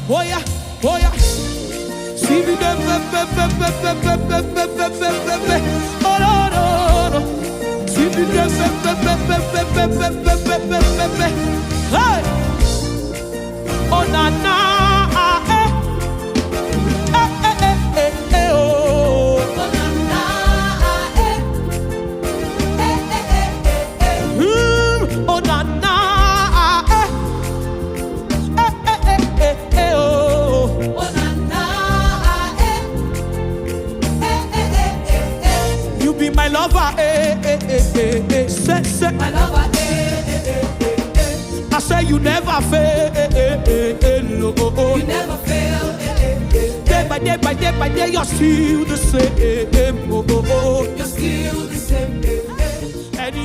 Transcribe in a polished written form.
Oh yeah, oh yeah. See me dem, oh no no no. See me dem, hey. Oh na na, eh, oh. Oh na na, Oh na na, oh. oh na na, You be my lover, say, my lover, I say you never fail, no. you never fail, Day by day by day by day, you're still the same, you're still the same.